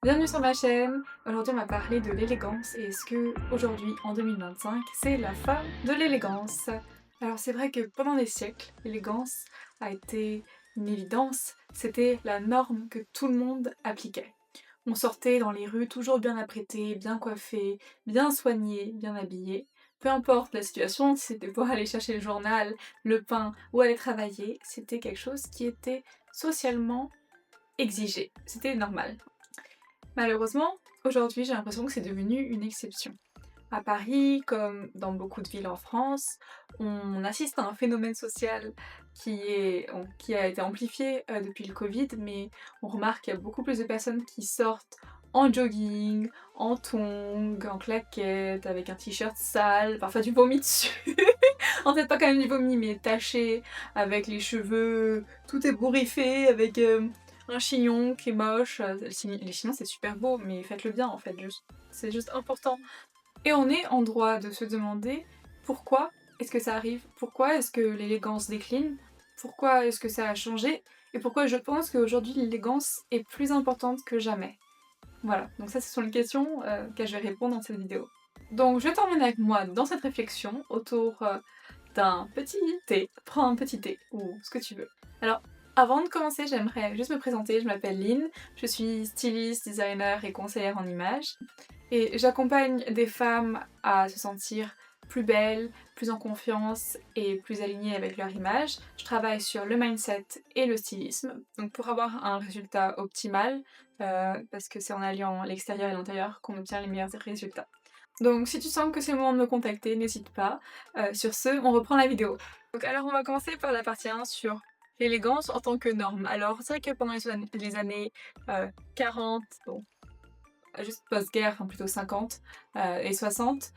Bienvenue sur ma chaîne. Aujourd'hui on va parler de l'élégance et est-ce que aujourd'hui en 2025 c'est la fin de l'élégance? Alors c'est vrai que pendant des siècles l'élégance a été une évidence, c'était la norme que tout le monde appliquait. On sortait dans les rues toujours bien apprêté, bien coiffé, bien soigné, bien habillé. Peu importe la situation, si c'était pour aller chercher le journal, le pain ou aller travailler, c'était quelque chose qui était socialement exigé. C'était normal. Malheureusement, aujourd'hui, j'ai l'impression que c'est devenu une exception. À Paris, comme dans beaucoup de villes en France, on assiste à un phénomène social qui a été amplifié depuis le Covid, mais on remarque qu'il y a beaucoup plus de personnes qui sortent en jogging, en tongs, en claquettes, avec un t-shirt sale, parfois du vomi dessus. En fait, pas quand même du vomi, mais taché, avec les cheveux tout ébouriffé, avec un chignon qui est moche. Les chignons, c'est super beau, mais faites-le bien en fait, juste. C'est juste important. Et on est en droit de se demander pourquoi est-ce que ça arrive, pourquoi est-ce que l'élégance décline, pourquoi est-ce que ça a changé, et pourquoi je pense qu'aujourd'hui l'élégance est plus importante que jamais. Voilà, donc ça ce sont les questions que je vais répondre dans cette vidéo. Donc je t'emmène avec moi dans cette réflexion autour d'un petit thé. Prends un petit thé ou ce que tu veux. Alors, avant de commencer, j'aimerais juste me présenter. Je m'appelle Lynn, je suis styliste, designer et conseillère en images. Et j'accompagne des femmes à se sentir plus belles, plus en confiance et plus alignées avec leur image. Je travaille sur le mindset et le stylisme, donc pour avoir un résultat optimal, parce que c'est en alliant l'extérieur et l'intérieur qu'on obtient les meilleurs résultats. Donc si tu sens que c'est le moment de me contacter, n'hésite pas. Sur ce, on reprend la vidéo. Donc alors on va commencer par la partie 1 sur l'élégance en tant que norme. Alors c'est vrai que pendant les années 40, bon, juste post-guerre, enfin plutôt 50 et 60,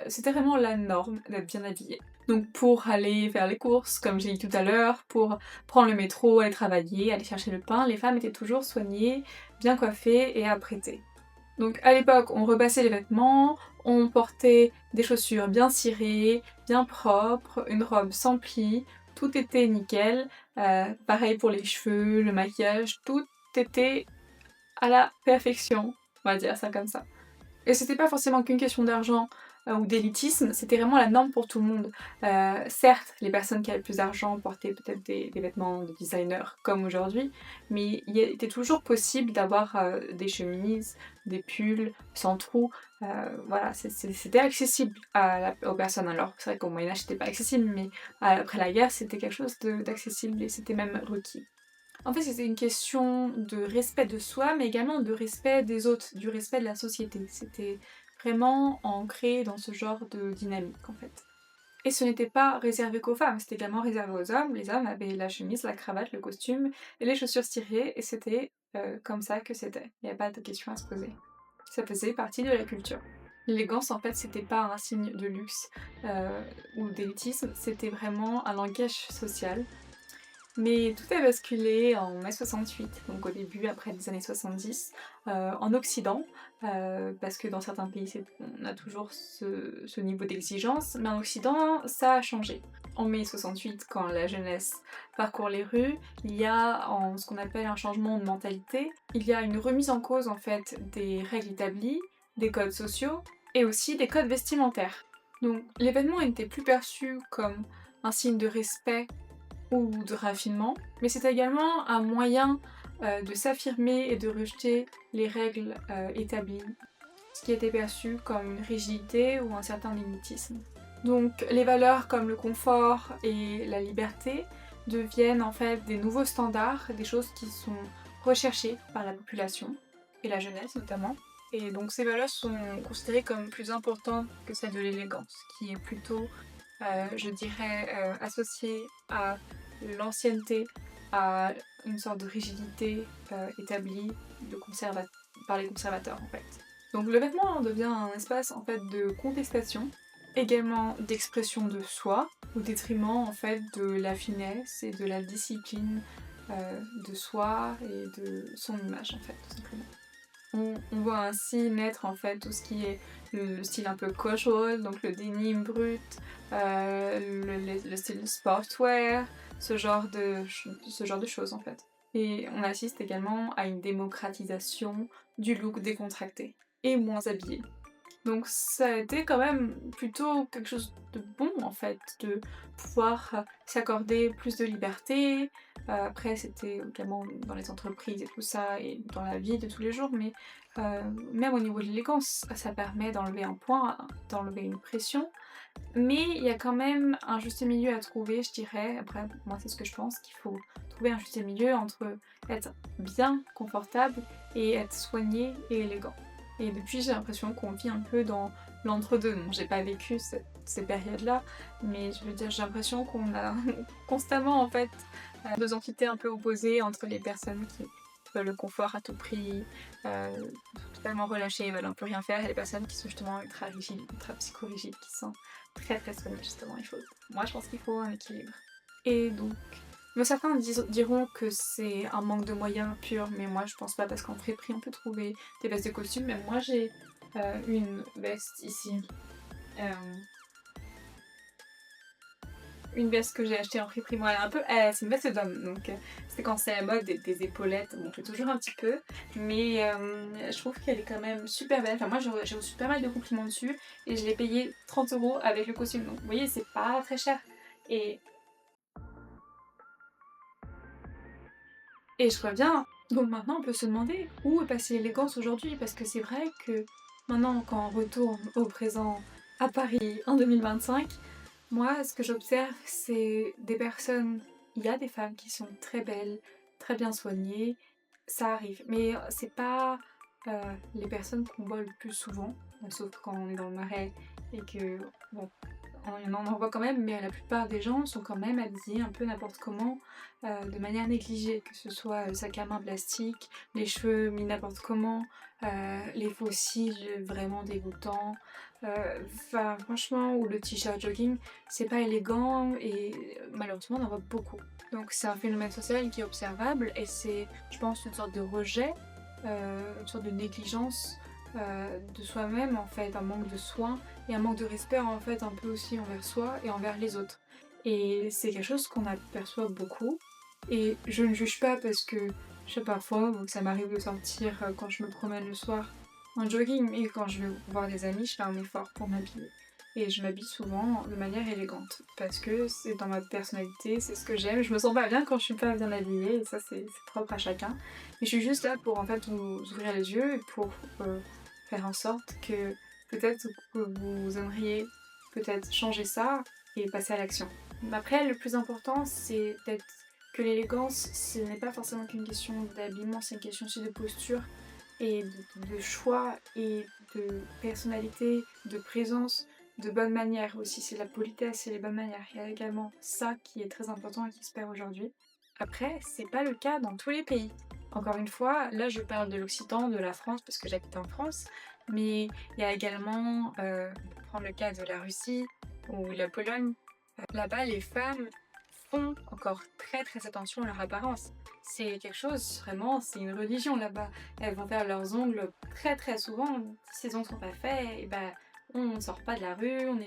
c'était vraiment la norme d'être bien habillé. Donc pour aller faire les courses, comme j'ai dit tout à l'heure, pour prendre le métro, aller travailler, aller chercher le pain, les femmes étaient toujours soignées, bien coiffées et apprêtées. Donc à l'époque, on repassait les vêtements, on portait des chaussures bien cirées, bien propres, une robe sans plis, tout était nickel. Pareil pour les cheveux, le maquillage, tout était à la perfection, on va dire ça comme ça. Et c'était pas forcément qu'une question d'argent ou d'élitisme, c'était vraiment la norme pour tout le monde. Certes, les personnes qui avaient plus d'argent portaient peut-être des vêtements de designer comme aujourd'hui, mais il était toujours possible d'avoir des chemises, des pulls sans trous. Voilà, c'était accessible aux personnes. Alors c'est vrai qu'au Moyen-Âge c'était pas accessible, mais après la guerre c'était quelque chose d'accessible et c'était même requis. En fait, c'était une question de respect de soi, mais également de respect des autres, du respect de la société. C'était vraiment ancré dans ce genre de dynamique, en fait. Et ce n'était pas réservé qu'aux femmes, c'était également réservé aux hommes. Les hommes avaient la chemise, la cravate, le costume et les chaussures cirées, et c'était comme ça que c'était. Il n'y avait pas de question à se poser. Ça faisait partie de la culture. L'élégance, en fait, c'était pas un signe de luxe ou d'élitisme, c'était vraiment un langage social. Mais tout a basculé en mai 68, donc au début, après les années 70, en Occident, parce que dans certains pays on a toujours ce niveau d'exigence, mais en Occident ça a changé. En mai 68, quand la jeunesse parcourt les rues, il y a ce qu'on appelle un changement de mentalité, il y a une remise en cause en fait des règles établies, des codes sociaux et aussi des codes vestimentaires. Donc les vêtements n'étaient plus perçus comme un signe de respect ou de raffinement, mais c'est également un moyen de s'affirmer et de rejeter les règles établies, ce qui était perçu comme une rigidité ou un certain élitisme. Donc les valeurs comme le confort et la liberté deviennent en fait des nouveaux standards, des choses qui sont recherchées par la population, et la jeunesse notamment. Et donc ces valeurs sont considérées comme plus importantes que celles de l'élégance, qui est plutôt, je dirais, associée à l'ancienneté, à une sorte de rigidité établie par les conservateurs en fait. Donc le vêtement devient un espace en fait de contestation, également d'expression de soi, au détriment en fait de la finesse et de la discipline de soi et de son image en fait, tout simplement. On voit ainsi naître en fait tout ce qui est le style un peu casual, donc le denim brut, le style sportswear, ce genre de choses en fait. Et on assiste également à une démocratisation du look décontracté et moins habillé. Donc ça a été quand même plutôt quelque chose de bon en fait, de pouvoir s'accorder plus de liberté. Après c'était également dans les entreprises et tout ça et dans la vie de tous les jours, mais même au niveau de l'élégance, ça permet d'enlever un poids, d'enlever une pression. Mais il y a quand même un juste milieu à trouver, je dirais. Après, moi c'est ce que je pense, qu'il faut trouver un juste milieu entre être bien confortable et être soigné et élégant. Et depuis, j'ai l'impression qu'on vit un peu dans l'entre-deux. Non, j'ai pas vécu ces périodes-là, mais je veux dire, j'ai l'impression qu'on a constamment en fait deux entités un peu opposées entre les personnes qui veulent le confort à tout prix, euh, totalement relâchées, veulent un peu rien faire, et les personnes qui sont justement ultra rigides, ultra psychorigides, qui sont très très soignées justement. Moi, je pense qu'il faut un équilibre. Et donc, mais certains diront que c'est un manque de moyens pur, mais moi je pense pas parce qu'en friperie on peut trouver des vestes de costume. Même moi j'ai une veste ici, euh, une veste que j'ai achetée en friperie. Moi elle est un peu, c'est une veste d'homme, donc c'est quand c'est la mode des épaulettes, bon j'ai toujours un petit peu, mais je trouve qu'elle est quand même super belle. Enfin moi j'ai reçu pas mal de compliments dessus et je l'ai payé 30 € avec le costume, donc vous voyez c'est pas très cher. Et Et je reviens, donc maintenant on peut se demander où est passée l'élégance aujourd'hui, parce que c'est vrai que maintenant quand on retourne au présent à Paris en 2025, moi ce que j'observe c'est des personnes, il y a des femmes qui sont très belles, très bien soignées, ça arrive, mais c'est pas les personnes qu'on voit le plus souvent, sauf quand on est dans le marais et que, bon, on en voit quand même, mais la plupart des gens sont quand même habillés un peu n'importe comment, de manière négligée, que ce soit sac à main plastique, les cheveux mis n'importe comment, les faux cils vraiment dégoûtants, enfin franchement, ou le t-shirt jogging, c'est pas élégant et malheureusement on en voit beaucoup. Donc c'est un phénomène social qui est observable et c'est, je pense, une sorte de rejet, une sorte de négligence de soi-même en fait, un manque de soin et un manque de respect en fait un peu aussi envers soi et envers les autres. Et c'est quelque chose qu'on aperçoit beaucoup et je ne juge pas parce que je sais parfois donc ça m'arrive de sortir quand je me promène le soir en jogging et quand je vais voir des amis je fais un effort pour m'habiller. Et je m'habille souvent de manière élégante parce que c'est dans ma personnalité, c'est ce que j'aime. Je me sens pas bien quand je suis pas bien habillée et ça c'est propre à chacun. Mais je suis juste là pour en fait vous ouvrir les yeux et pour faire en sorte que peut-être que vous aimeriez peut-être changer ça et passer à l'action. Après, le plus important, c'est peut-être que l'élégance, ce n'est pas forcément qu'une question d'habillement, c'est une question aussi de posture et de choix et de personnalité, de présence, de bonne manière aussi. C'est la politesse et les bonnes manières. Il y a également ça qui est très important et qui se perd aujourd'hui. Après, c'est pas le cas dans tous les pays. Encore une fois, là je parle de l'Occitan, de la France, parce que j'habite en France, mais il y a également, pour prendre le cas de la Russie ou la Pologne, là-bas les femmes font encore très très attention à leur apparence. C'est quelque chose, vraiment, c'est une religion là-bas. Elles vont faire leurs ongles très très souvent. Si ces ongles sont pas faits, et ben, on ne sort pas de la rue, on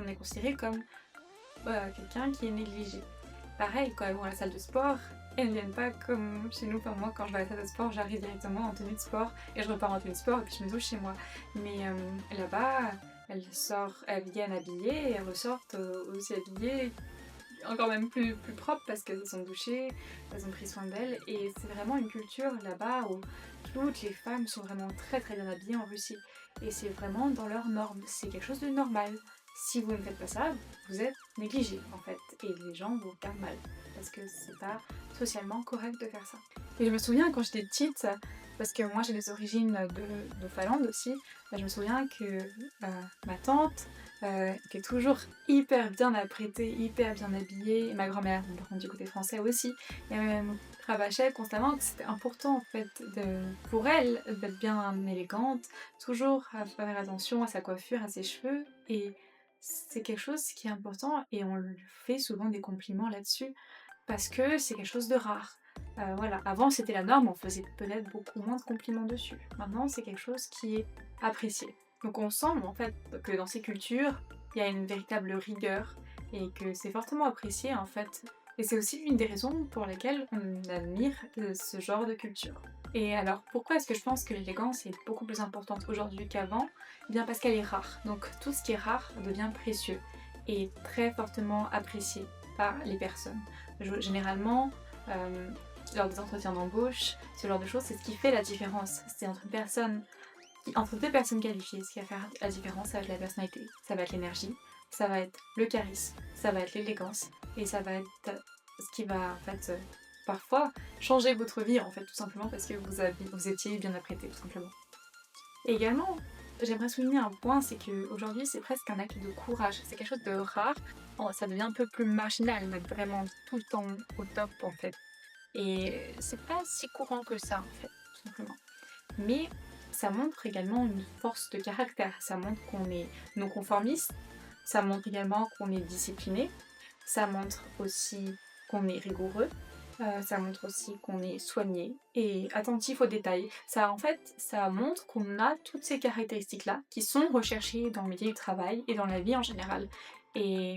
est considéré comme quelqu'un qui est négligé. Pareil, quand elles vont à la salle de sport, elles ne viennent pas comme chez nous. Enfin, moi, quand je vais à la salle de sport, j'arrive directement en tenue de sport et je repars en tenue de sport et puis je me douche chez moi. Mais là-bas, elles viennent habillées et elles ressortent aussi habillées, encore même plus propres parce qu'elles se sont douchées, elles ont pris soin d'elles. Et c'est vraiment une culture là-bas où toutes les femmes sont vraiment très très bien habillées en Russie. Et c'est vraiment dans leurs normes, c'est quelque chose de normal. Si vous ne faites pas ça, vous êtes négligé en fait, et les gens vous regardent mal, parce que c'est pas socialement correct de faire ça. Et je me souviens quand j'étais petite, parce que moi j'ai des origines de Finlande aussi, je me souviens que ma tante était toujours hyper bien apprêtée, hyper bien habillée, et ma grand-mère, par contre du côté français aussi, et même rabâchait constamment que c'était important en fait pour elle d'être bien élégante, toujours à faire attention à sa coiffure, à ses cheveux, et c'est quelque chose qui est important et on lui fait souvent des compliments là-dessus parce que c'est quelque chose de rare. Voilà, avant c'était la norme, on faisait peut-être beaucoup moins de compliments dessus. Maintenant c'est quelque chose qui est apprécié. Donc on sent en fait que dans ces cultures, il y a une véritable rigueur et que c'est fortement apprécié en fait Et c'est aussi une des raisons pour lesquelles on admire ce genre de culture. Et alors, pourquoi est-ce que je pense que l'élégance est beaucoup plus importante aujourd'hui qu'avant? Eh bien parce qu'elle est rare. Donc tout ce qui est rare devient précieux et très fortement apprécié par les personnes. Généralement, euh, lors des entretiens d'embauche, ce genre de choses, c'est ce qui fait la différence. C'est entre deux personnes qualifiées, ce qui va faire la différence, ça va être la personnalité, ça va être l'énergie, ça va être le charisme, ça va être l'élégance, et ça va être ce qui va en fait parfois changer votre vie en fait tout simplement parce que vous étiez bien apprêté tout simplement. Et également, j'aimerais souligner un point, c'est qu'aujourd'hui c'est presque un acte de courage, c'est quelque chose de rare, ça devient un peu plus marginal d'être vraiment tout le temps au top en fait. Et c'est pas si courant que ça en fait, tout simplement. Mais ça montre également une force de caractère, ça montre qu'on est non conformiste, ça montre également qu'on est discipliné, ça montre aussi qu'on est rigoureux, ça montre aussi qu'on est soigné et attentif aux détails. Ça, en fait, ça montre qu'on a toutes ces caractéristiques-là qui sont recherchées dans le métier du travail et dans la vie en général. Et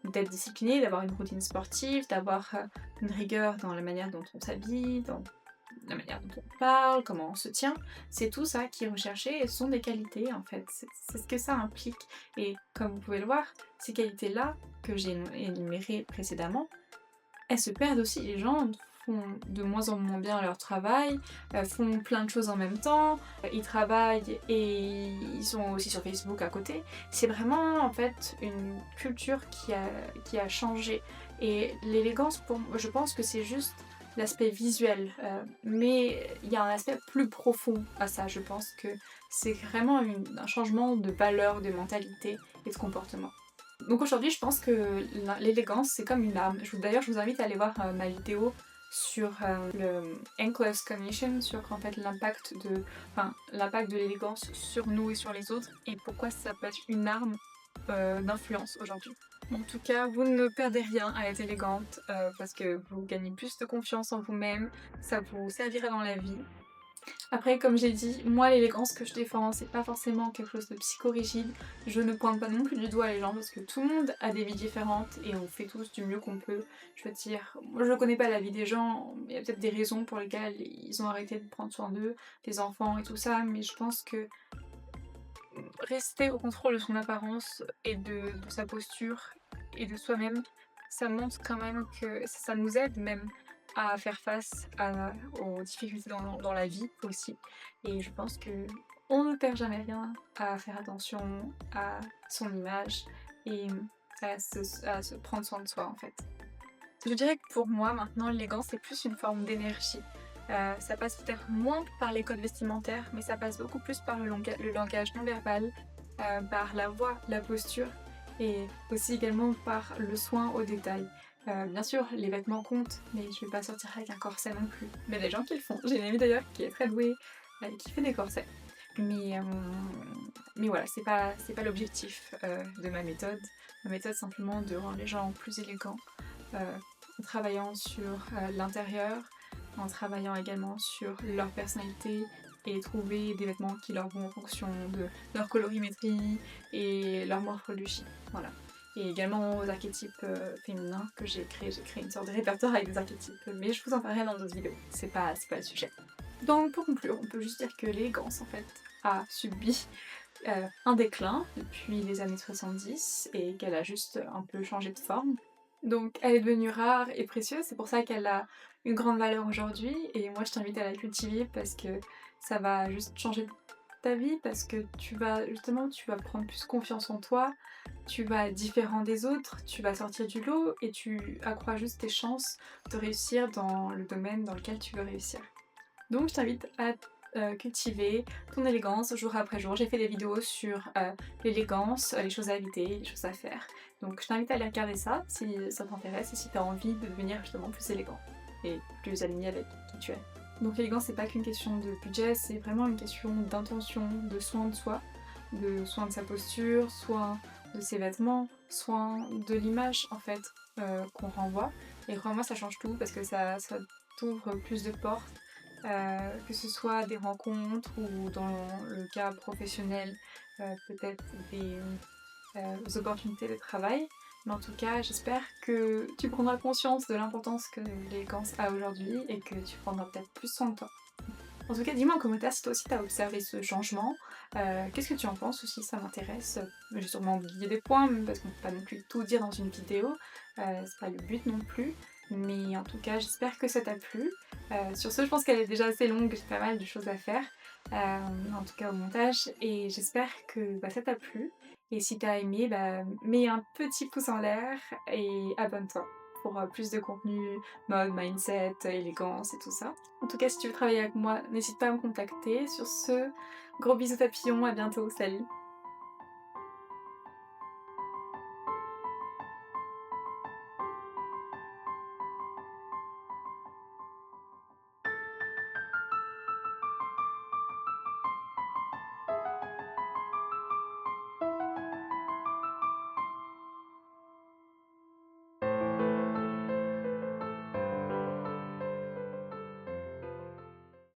d'être discipliné, d'avoir une routine sportive, d'avoir une rigueur dans la manière dont on s'habille, dans la manière dont on parle, comment on se tient, c'est tout ça qui est recherché et ce sont des qualités en fait, c'est ce que ça implique. Et comme vous pouvez le voir, ces qualités-là que j'ai énumérées précédemment, elles se perdent aussi. Les gens font de moins en moins bien leur travail, font plein de choses en même temps, ils travaillent et ils sont aussi sur Facebook à côté. C'est vraiment en fait une culture qui a changé. Et l'élégance, je pense que c'est juste l'aspect visuel, mais il y a un aspect plus profond à ça. Je pense que c'est vraiment un changement de valeur, de mentalité et de comportement. Donc aujourd'hui, je pense que l'élégance, c'est comme une arme. D'ailleurs, je vous invite à aller voir ma vidéo sur le Enclosed Cognition, sur en fait l'impact de l'élégance sur nous et sur les autres, et pourquoi ça peut être une arme d'influence aujourd'hui. En tout cas, vous ne perdez rien à être élégante parce que vous gagnez plus de confiance en vous-même, ça vous servira dans la vie. Après, comme j'ai dit, moi l'élégance que je défends, c'est pas forcément quelque chose de psychorigide. Je ne pointe pas non plus du doigt les gens parce que tout le monde a des vies différentes et on fait tous du mieux qu'on peut. Je veux dire, moi je connais pas la vie des gens, il y a peut-être des raisons pour lesquelles ils ont arrêté de prendre soin d'eux, des enfants et tout ça, mais je pense que rester au contrôle de son apparence et de sa posture et de soi-même, ça montre quand même que ça nous aide même à faire face aux difficultés dans la vie aussi. Et je pense que on ne perd jamais rien à faire attention à son image et à se prendre soin de soi en fait. Je dirais que pour moi maintenant l'élégance c'est plus une forme d'énergie. Ça passe peut-être moins par les codes vestimentaires, mais ça passe beaucoup plus par le langage non verbal, par la voix, la posture, et aussi également par le soin aux détails. Bien sûr, les vêtements comptent, mais je vais pas sortir avec un corset non plus. Mais il y a des gens qui le font. J'ai une amie d'ailleurs qui est très douée et qui fait des corsets. Mais voilà, c'est pas l'objectif de ma méthode. Ma méthode, c'est simplement de rendre les gens plus élégants en travaillant sur l'intérieur, en travaillant également sur leur personnalité et trouver des vêtements qui leur vont en fonction de leur colorimétrie et leur morphologie. Voilà. Et également aux archétypes féminins que j'ai créé. J'ai créé une sorte de répertoire avec des archétypes, mais je vous en parlerai dans d'autres vidéos. C'est pas le sujet. Donc pour conclure, on peut juste dire que l'élégance en fait a subi un déclin depuis les années 70 et qu'elle a juste un peu changé de forme. Donc elle est devenue rare et précieuse, c'est pour ça qu'elle a une grande valeur aujourd'hui et moi je t'invite à la cultiver parce que ça va juste changer ta vie, parce que tu vas prendre plus confiance en toi, tu vas être différent des autres, tu vas sortir du lot et tu accrois juste tes chances de réussir dans le domaine dans lequel tu veux réussir. Donc je t'invite à cultiver ton élégance jour après jour. J'ai fait des vidéos sur l'élégance, les choses à éviter, les choses à faire. Donc je t'invite à aller regarder ça si ça t'intéresse et si tu as envie de devenir justement plus élégant et plus aligné avec qui tu es. Donc l'élégance c'est pas qu'une question de budget, c'est vraiment une question d'intention, de soin de soi, de soin de sa posture, soin de ses vêtements, soin de l'image en fait qu'on renvoie. Et crois-moi ça change tout parce que ça t'ouvre plus de portes. Que ce soit des rencontres ou dans le cas professionnel, peut-être des opportunités de travail. Mais en tout cas, j'espère que tu prendras conscience de l'importance que l'élégance a aujourd'hui et que tu prendras peut-être plus soin de toi. En tout cas, dis-moi en commentaire si toi aussi t'as observé ce changement. Qu'est-ce que tu en penses aussi? Ça m'intéresse. J'ai sûrement oublié des points, parce qu'on peut pas non plus tout dire dans une vidéo. C'est pas le but non plus. Mais en tout cas, j'espère que ça t'a plu. Sur ce, je pense qu'elle est déjà assez longue, j'ai pas mal de choses à faire. En tout cas au montage. Et j'espère que ça t'a plu. Et si t'as aimé, mets un petit pouce en l'air et abonne-toi pour plus de contenu mode, mindset, élégance et tout ça. En tout cas, si tu veux travailler avec moi, n'hésite pas à me contacter. Sur ce, gros bisous papillons, à bientôt, salut!